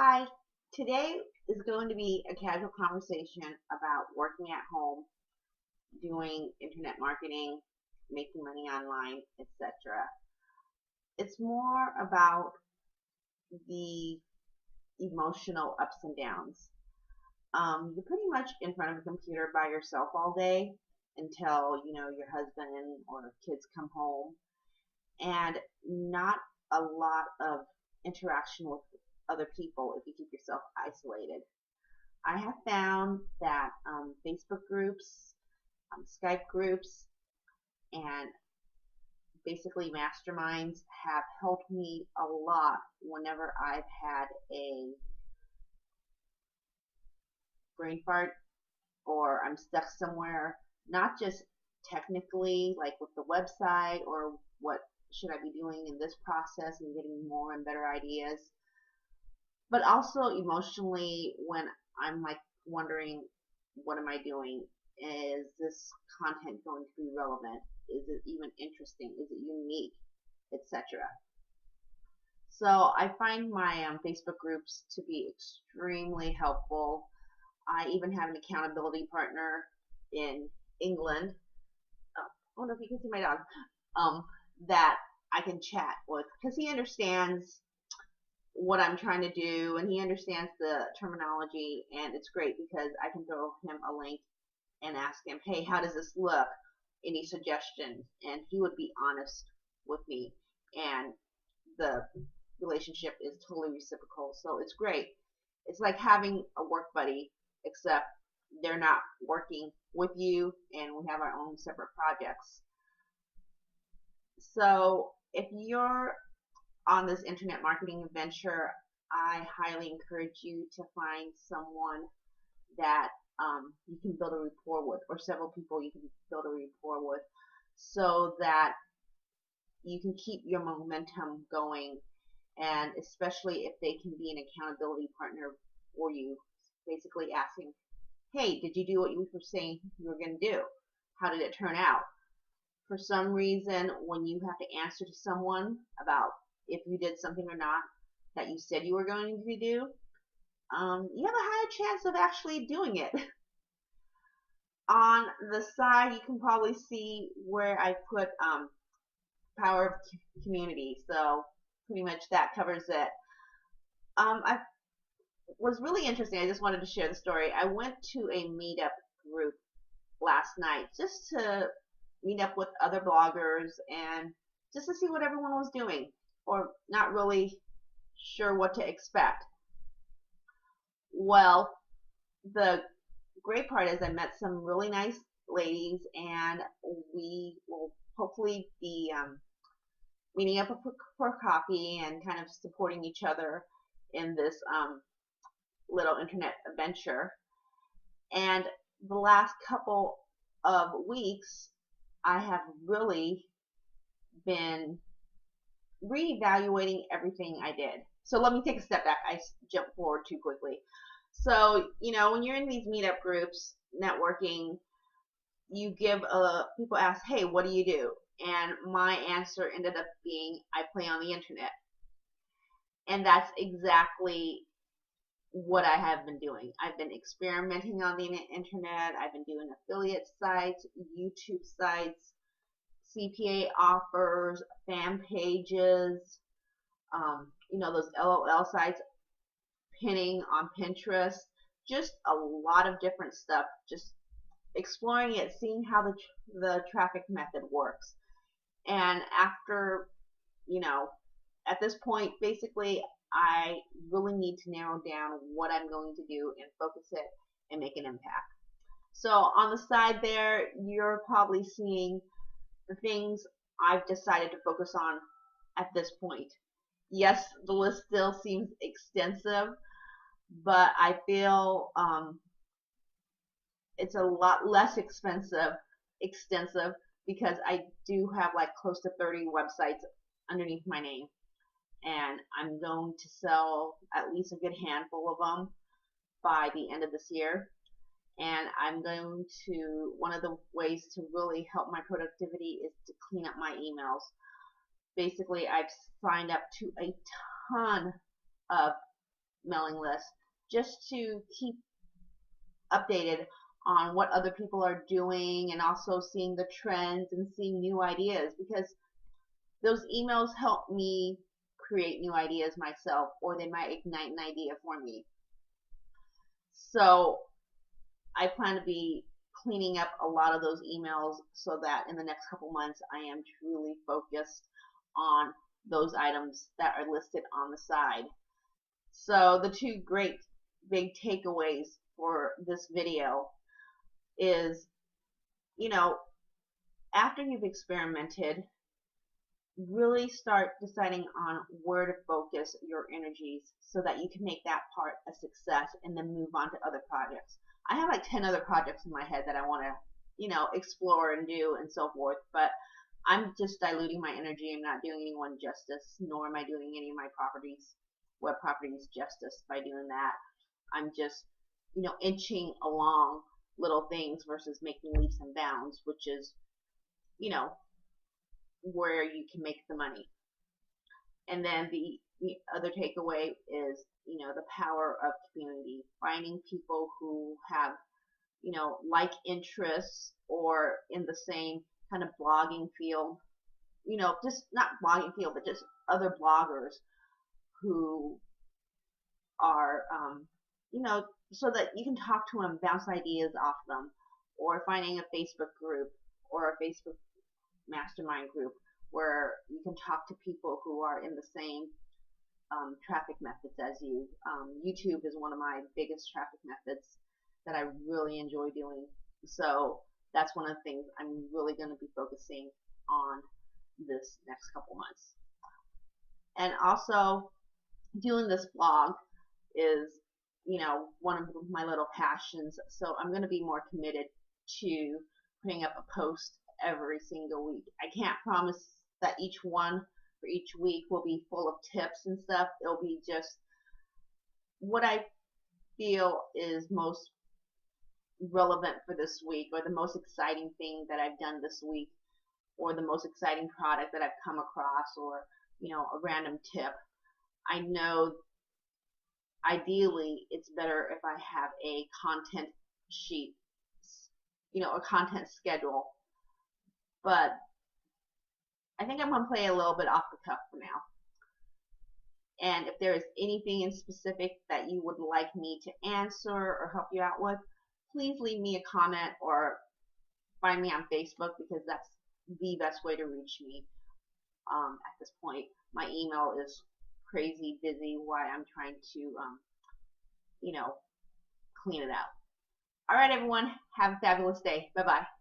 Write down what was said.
Hi, today is going to be a casual conversation about working at home, doing internet marketing, making money online, etc. It's more about the emotional ups and downs. You're pretty much in front of a computer by yourself all day until your husband or kids come home, and not a lot of interaction with other people if you keep yourself isolated. I have found that Facebook groups, Skype groups, and basically masterminds have helped me a lot whenever I've had a brain fart or I'm stuck somewhere, not just technically like with the website or what should I be doing in this process and getting more and better ideas, but also emotionally when I'm like wondering, what am I doing? Is this content going to be relevant? Is it even interesting? Is it unique? Etc. So I find my Facebook groups to be extremely helpful. I even have an accountability partner in England. Oh, I don't know if you can see my dog. Um, that I can chat with because he understands what I'm trying to do and he understands the terminology, and it's great because I can throw him a link and ask him, hey, how does this look? Any suggestions? And he would be honest with me, and the relationship is totally reciprocal. So it's great. It's like having a work buddy, except they're not working with you, and we have our own separate projects. So if you're on this internet marketing adventure, I highly encourage you to find someone that you can build a rapport with, or several people you can build a rapport with, so that you can keep your momentum going, and especially if they can be an accountability partner for you, basically asking, hey, did you do what you were saying you were going to do? How did it turn out? For some reason, when you have to answer to someone about if you did something or not that you said you were going to do, you have a higher chance of actually doing it. On the side, you can probably see where I put power of community. So pretty much that covers it. I was really interesting. I just wanted to share the story. I went to a meetup group last night just to meet up with other bloggers and just to see what everyone was doing, or not really sure what to expect. Well, the great part is I met some really nice ladies, and we will hopefully be meeting up for coffee and kind of supporting each other in this little internet adventure. And the last couple of weeks, I have really been reevaluating everything I did. So let me take a step back. I jumped forward too quickly. So, when you're in these meetup groups, networking, you give people ask, hey, what do you do? And my answer ended up being, I play on the internet. And that's exactly what I have been doing. I've been experimenting on the internet. I've been doing affiliate sites, YouTube sites, CPA offers, fan pages, those LOL sites, pinning on Pinterest, just a lot of different stuff, just exploring it, seeing how the traffic method works. And after, at this point, basically, I really need to narrow down what I'm going to do and focus it and make an impact. So on the side there, you're probably seeing the things I've decided to focus on at this point. Yes, the list still seems extensive, but I feel it's a lot less extensive, because I do have like close to 30 websites underneath my name, and I'm going to sell at least a good handful of them by the end of this year. And I'm going to, one of the ways to really help my productivity is to clean up my emails. Basically, I've signed up to a ton of mailing list just to keep updated on what other people are doing, and also seeing the trends and seeing new ideas, because those emails help me create new ideas myself, or they might ignite an idea for me. So I plan to be cleaning up a lot of those emails so that in the next couple months I am truly focused on those items that are listed on the side. So the two great big takeaways for this video is, you know, after you've experimented, really start deciding on where to focus your energies so that you can make that part a success and then move on to other projects. I have like 10 other projects in my head that I want to, explore and do and so forth, but I'm just diluting my energy. I'm not doing anyone justice, nor am I doing any of my web properties justice by doing that. I'm just, inching along little things versus making leaps and bounds, which is, you know, where you can make the money. And then the other takeaway is, the power of community, finding people who have, like interests or in the same kind of blogging field, just not blogging field, but just other bloggers who are, so that you can talk to them, bounce ideas off them, or finding a Facebook group or a Facebook mastermind group where you can talk to people who are in the same traffic methods as you. YouTube is one of my biggest traffic methods that I really enjoy doing. So that's one of the things I'm really going to be focusing on this next couple months. And also, doing this blog is, one of my little passions. So I'm going to be more committed to putting up a post every single week. I can't promise that each one for each week will be full of tips and stuff. It'll be just what I feel is most relevant for this week, or the most exciting thing that I've done this week, or the most exciting product that I've come across, or, a random tip. I know ideally it's better if I have a content sheet, a content schedule, but I think I'm going to play a little bit off the cuff for now. And if there is anything in specific that you would like me to answer or help you out with, please leave me a comment or find me on Facebook, because that's the best way to reach me at this point. My email is crazy busy while I'm trying to, clean it out. All right, everyone. Have a fabulous day. Bye-bye.